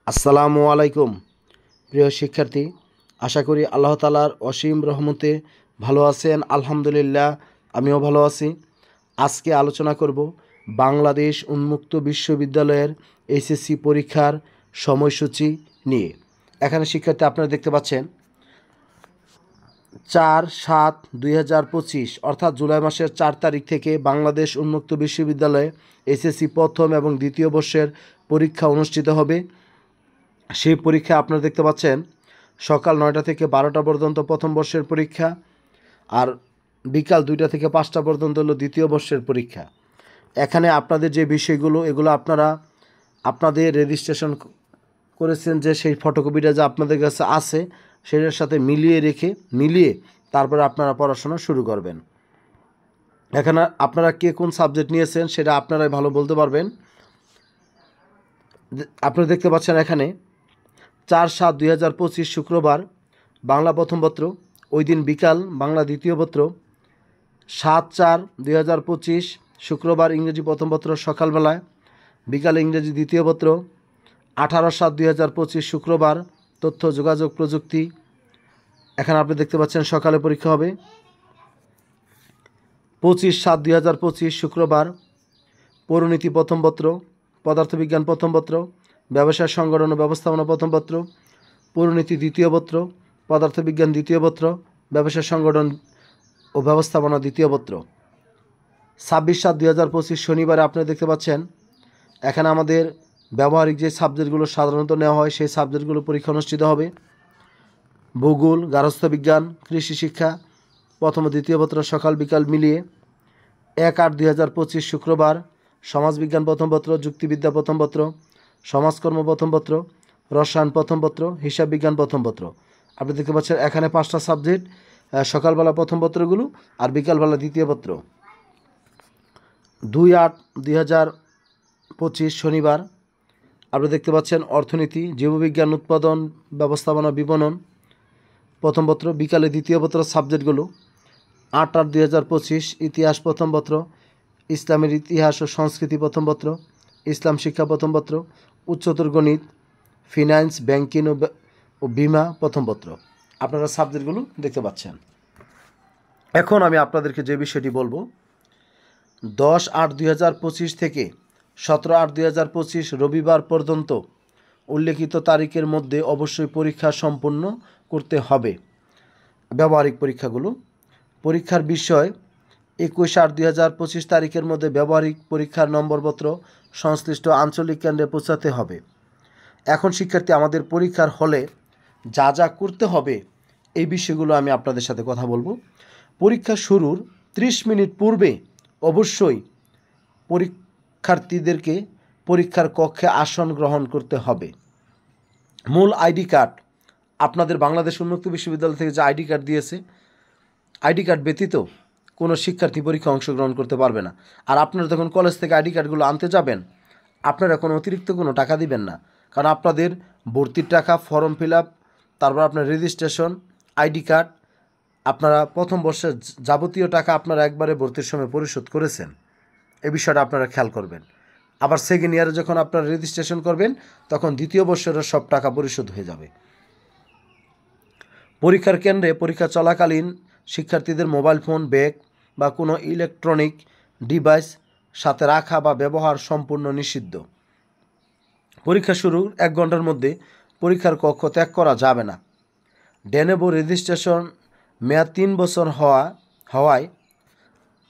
আসসালামু আলাইকুম প্রিয় শিক্ষার্থী, আশা করি আল্লাহ তাআলার অসীম রহমতে ভালো আছেন। আলহামদুলিল্লাহ, আমিও ভালো আছি। আজকে আলোচনা করব বাংলাদেশ উন্মুক্ত বিশ্ববিদ্যালয়ের এইচএসসি পরীক্ষার সময়সূচি নিয়ে। এখানে শিক্ষার্থী আপনারা দেখতে পাচ্ছেন 4/7/2025 অর্থাৎ জুলাই মাসের 4 তারিখ থেকে বাংলাদেশ উন্মুক্ত বিশ্ববিদ্যালয়ে এইচএসসি প্রথম এবং দ্বিতীয় বর্ষের পরীক্ষা অনুষ্ঠিত হবে। সেই পরীক্ষা আপনারা দেখতে পাচ্ছেন সকাল 9টা থেকে 12টা পর্যন্ত প্রথম বর্ষের পরীক্ষা, আর বিকাল 2টা থেকে 5টা পর্যন্ত হলো দ্বিতীয় বর্ষের পরীক্ষা। এখানে আপনাদের যে বিষয়গুলো, এগুলো আপনারা আপনাদের রেজিস্ট্রেশন করেছেন যে সেই ফটোকপিটা যে আপনাদের কাছে আছে সেটার সাথে মিলিয়ে তারপরে আপনারা পড়াশোনা শুরু করবেন। এখানে আপনারা কে কোন সাবজেক্ট নিয়েছেন সেটা আপনারাই ভালো বলতে পারবেন। আপনারা দেখতে পাচ্ছেন এখানে 4/7/2025 শুক্রবার বাংলা প্রথম পত্র, ওই দিন বিকাল বাংলা দ্বিতীয় পত্র। 7/4/2025 শুক্রবার ইংরেজি প্রথম পত্র সকালবেলায়, বিকালে ইংরেজি দ্বিতীয় পত্র। 18/7/2025 শুক্রবার তথ্য যোগাযোগ প্রযুক্তি, এখানে আপনি দেখতে পাচ্ছেন সকালে পরীক্ষা হবে। 25/7/2025 শুক্রবার পৌরনীতি প্রথম পত্র, পদার্থবিজ্ঞান প্রথম পত্র, ব্যবসায় সংগঠন ও ব্যবস্থাপনা প্রথম পত্র, পৌরনীতি দ্বিতীয় পত্র, পদার্থবিজ্ঞান দ্বিতীয় পত্র, ব্যবসায় সংগঠন ও ব্যবস্থাপনা দ্বিতীয় পত্র। 26/7/2025 শনিবারে আপনারা দেখতে পাচ্ছেন এখানে আমাদের ব্যবহারিক যে সাবজেক্টগুলো সাধারণত নেওয়া হয় সেই সাবজেক্টগুলো পরীক্ষা অনুষ্ঠিত হবে। ভূগোল, গার্হস্থ্য বিজ্ঞান, কৃষি শিক্ষা প্রথম ও দ্বিতীয় পত্র সকাল বিকাল মিলিয়ে। 1/8/2025 শুক্রবার সমাজবিজ্ঞান প্রথম পত্র, যুক্তিবিদ্যা প্রথম পত্র, সমাজকর্ম প্রথম পত্র, রসায়ন প্রথম পত্র, হিসাব বিজ্ঞান প্রথম পত্র। আপনি দেখতে পাচ্ছেন এখানে 5টা সাবজেক্ট, সকালবেলা প্রথম পত্রগুলো আর বিকালবেলা দ্বিতীয় পত্র। 2/8/2025 শনিবার আপনি দেখতে পাচ্ছেন অর্থনীতি, জীববিজ্ঞান, উৎপাদন ব্যবস্থাপনা, বিপণন প্রথম পত্র, বিকালে দ্বিতীয় পত্র সাবজেক্টগুলো। 8/8/2025 ইতিহাস প্রথম পত্র, ইসলামের ইতিহাস ও সংস্কৃতি প্রথম পত্র, ইসলাম শিক্ষা প্রথম পত্র, উচ্চতর গণিত, ফিনান্স, ব্যাংকিং ও বিমা প্রথম পত্র। আপনারা সাবজেক্টগুলো দেখতে পাচ্ছেন। এখন আমি আপনাদেরকে যে বিষয়টি বলবো, 10/8/2025 থেকে 17/8/2025 রবিবার পর্যন্ত উল্লেখিত তারিখের মধ্যে অবশ্যই পরীক্ষা সম্পন্ন করতে হবে। ব্যবহারিক পরীক্ষাগুলো, পরীক্ষার বিষয় 21/8/2025 তারিখের মধ্যে ব্যবহারিক পরীক্ষার নম্বরপত্র সংশ্লিষ্ট আঞ্চলিক কেন্দ্রে পৌঁছাতে হবে। এখন শিক্ষার্থী, আমাদের পরীক্ষার হলে যা যা করতে হবে এই বিষয়গুলো আমি আপনাদের সাথে কথা বলবো। পরীক্ষা শুরুর 30 মিনিট পূর্বে অবশ্যই পরীক্ষার্থীদেরকে পরীক্ষার কক্ষে আসন গ্রহণ করতে হবে। মূল আইডি কার্ড, আপনাদের বাংলাদেশ উন্মুক্ত বিশ্ববিদ্যালয় থেকে যে আইডি কার্ড দিয়েছে, আইডি কার্ড ব্যতীত কোনো শিক্ষার্থী পরীক্ষা অংশগ্রহণ করতে পারবে না। আর আপনারা যখন কলেজ থেকে আইডি কার্ডগুলো আনতে যাবেন, আপনারা কোনো অতিরিক্ত কোনো টাকা দিবেন না, কারণ আপনাদের ভর্তির টাকা, ফর্ম ফিল আপ, তারপর আপনার রেজিস্ট্রেশন, আইডি কার্ড, আপনারা প্রথম বর্ষের যাবতীয় টাকা আপনারা একবারে ভর্তির সময় পরিশোধ করেছেন। এই বিষয়টা আপনারা খেয়াল করবেন। আবার সেকেন্ড ইয়ারে যখন আপনারা রেজিস্ট্রেশন করবেন তখন দ্বিতীয় বর্ষের সব টাকা পরিশোধ হয়ে যাবে। পরীক্ষার কেন্দ্রে পরীক্ষা চলাকালীন শিক্ষার্থীদের মোবাইল ফোন, ব্যাগ বা কোনো ইলেকট্রনিক ডিভাইস সাথে রাখা বা ব্যবহার সম্পূর্ণ নিষিদ্ধ। পরীক্ষা শুরুর 1 ঘন্টার মধ্যে পরীক্ষার কক্ষ ত্যাগ করা যাবে না। ডেনেবো রেজিস্ট্রেশন মেয়াদ 3 বছর হওয়ায়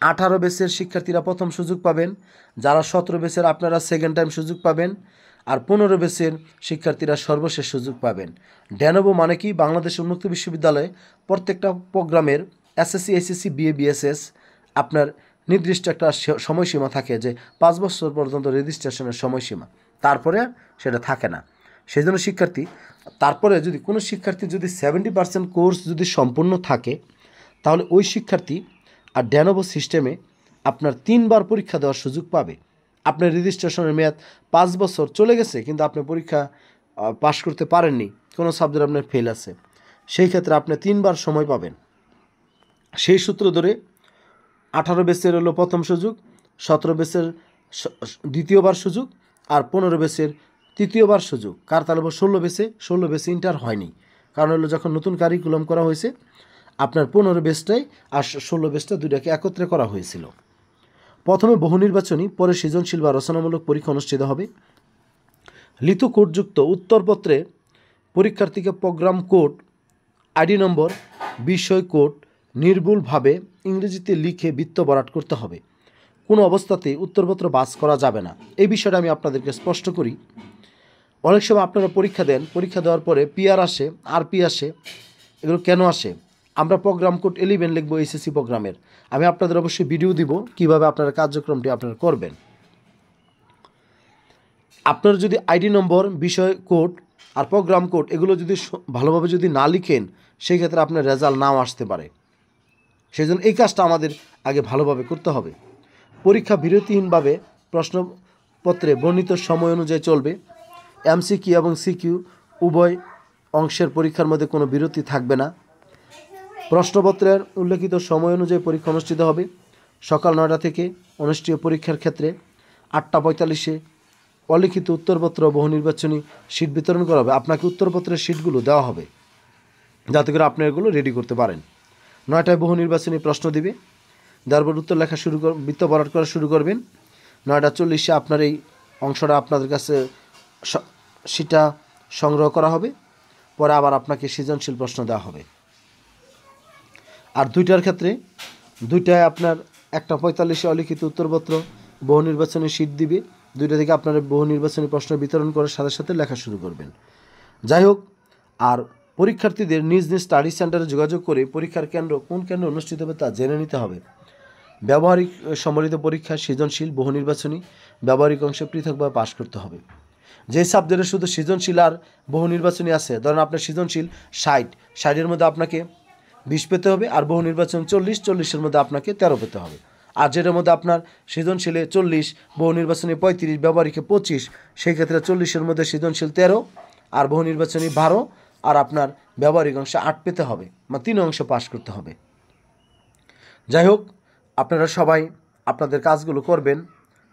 18 ব্যাচের শিক্ষার্থীরা প্রথম সুযোগ পাবেন। যারা 17 ব্যাচের আপনারা সেকেন্ড টাইম সুযোগ পাবেন, আর 15 ব্যাচের শিক্ষার্থীরা সর্বশেষ সুযোগ পাবেন। ডেনেবো মানে কি? বাংলাদেশ উন্মুক্ত বিশ্ববিদ্যালয়ে প্রত্যেকটা প্রোগ্রামের এসএসসি, এসএসসি, বিএ, বিএসএস আপনার নির্দিষ্ট একটা সময়সীমা থাকে, যে 5 বছর পর্যন্ত রেজিস্ট্রেশনের সময়সীমা, তারপরে সেটা থাকে না। সেই জন্য শিক্ষার্থী, তারপরে যদি কোনো শিক্ষার্থী যদি 70% কোর্স যদি সম্পূর্ণ থাকে, তাহলে ওই শিক্ষার্থী আর ডেনেবো সিস্টেমে আপনার 3 বার পরীক্ষা দেওয়ার সুযোগ পাবে। আপনার রেজিস্ট্রেশনের মেয়াদ 5 বছর চলে গেছে, কিন্তু আপনি পরীক্ষা পাশ করতে পারেননি, কোনো সাবজেক্ট আপনার ফেল আছে, সেই ক্ষেত্রে আপনি 3 বার সময় পাবেন। সেই সূত্র ধরে 18 ব্যাচের হলো প্রথম সুযোগ, 17 ব্যাচের দ্বিতীয়বার সুযোগ, আর 15 ব্যাচের তৃতীয়বার সুযোগ কার তাহলে 16 বেসে ইন্টার হয়নি, কারণ হলো যখন নতুন কারিকুলাম করা হয়েছে আপনার 15 বেসটাই আর 16 বেসটা দুইটাকে একত্রে করা হয়েছিল। প্রথমে বহু নির্বাচনী, পরে সৃজনশীল বা রচনামূলক পরীক্ষা অনুষ্ঠিত হবে। লিথু কোডযুক্ত উত্তরপত্রে পরীক্ষার্থীকে প্রোগ্রাম কোড, আইডি নম্বর, বিষয় কোড নির্ভুলভাবে ইংরেজিতে লিখে বৃত্ত ভরাট করতে হবে। কোনো অবস্থাতেই উত্তরপত্র বাস করা যাবে না। এই বিষয়টা আমি আপনাদেরকে স্পষ্ট করি। অনেক সময় আপনারা পরীক্ষা দেন, পরীক্ষা দেওয়ার পরে পিআর আসে, আরপি আসে। এগুলো কেন আসে? আমরা প্রোগ্রাম কোড 11 লিখবো এসএসসি প্রোগ্রামের। আমি আপনাদের অবশ্যই ভিডিও দিব কীভাবে আপনারা কার্যক্রমটি আপনারা করবেন। আপনার যদি আইডি নম্বর, বিষয় কোড আর প্রোগ্রাম কোড এগুলো যদি ভালোভাবে যদি না লিখেন, সেই ক্ষেত্রে আপনার রেজাল্ট নাও আসতে পারে। সেই জন্য এই কাজটা আমাদের আগে ভালোভাবে করতে হবে। পরীক্ষা বিরতিহীনভাবে প্রশ্নপত্রে বর্ণিত সময় অনুযায়ী চলবে। এমসিকিউ এবং সিকিউ উভয় অংশের পরীক্ষার মধ্যে কোনো বিরতি থাকবে না। প্রশ্নপত্রের উল্লেখিত সময় অনুযায়ী পরীক্ষা অনুষ্ঠিত হবে। সকাল 9টা থেকে অনুষ্ঠেয় পরীক্ষার ক্ষেত্রে 8:45-এ অলিখিত উত্তরপত্র বহু নির্বাচনী শীট বিতরণ করা হবে। আপনাকে উত্তরপত্রের শীটগুলো দেওয়া হবে যাতে করে আপনি এগুলো রেডি করতে পারেন। 9টায় বহু নির্বাচনী প্রশ্ন দিবে, তারপর উত্তর লেখা বৃত্ত ভরাট করা শুরু করবেন। 9:40-এ আপনার এই অংশটা আপনাদের কাছে সেটা সংগ্রহ করা হবে, পরে আবার আপনাকে সৃজনশীল প্রশ্ন দেওয়া হবে। আর 2টার ক্ষেত্রে 2টায় আপনার 1:45-এ অলিখিত উত্তরপত্র বহু নির্বাচনী শীট দিবে। 2টা থেকে আপনারা বহু নির্বাচনী প্রশ্ন বিতরণ করার সাথে সাথে লেখা শুরু করবেন। যাই হোক, আর পরীক্ষার্থীদের নিজ নিজ স্টাডি সেন্টারে যোগাযোগ করে পরীক্ষার কেন্দ্র কোন কেন্দ্রে অনুষ্ঠিত হবে তা জেনে নিতে হবে। ব্যবহারিক সম্মিলিত পরীক্ষা, সৃজনশীল, বহু নির্বাচনী ব্যবহারিক অংশে পৃথকভাবে পাশ করতে হবে। যে সাবজেক্টে শুধু সৃজনশীল আর বহু নির্বাচনী আছে, ধরেন আপনার সৃজনশীল 60-60-এর মধ্যে আপনাকে 20 পেতে হবে, আর বহু নির্বাচন 40-40-এর মধ্যে আপনাকে 13 পেতে হবে। আর যেটার মধ্যে আপনার সৃজনশীলে 40, বহু নির্বাচনী 35, ব্যবহারিকে 25, সেই ক্ষেত্রে 40-এর মধ্যে সৃজনশীল 13 আর বহু নির্বাচনী 12 আর আপনার ব্যবহারিক অংশে 8 পেতে হবে, মানে 3 অংশে পাশ করতে হবে। যাই হোক, আপনারা সবাই আপনাদের কাজগুলো করবেন।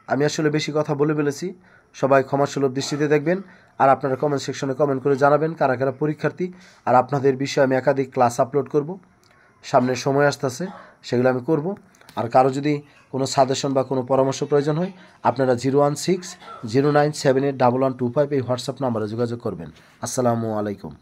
আমি আসলে বেশি কথা বলে ফেলেছি, সবাই ক্ষমাসুলভ দৃষ্টিতে দেখবেন। আর আপনারা কমেন্ট সেকশনে কমেন্ট করে জানাবেন কারা কারা পরীক্ষার্থী। আর আপনাদের বিষয়ে আমি একাধিক ক্লাস আপলোড করব, সামনের সময় আসতেছে, সেগুলো আমি করব। আর কারো যদি কোনো সাজেশন বা কোনো পরামর্শ প্রয়োজন হয়, আপনারা 016-0978-1125 এই হোয়াটসঅ্যাপ নাম্বারে যোগাযোগ করবেন। আসসালামু আলাইকুম।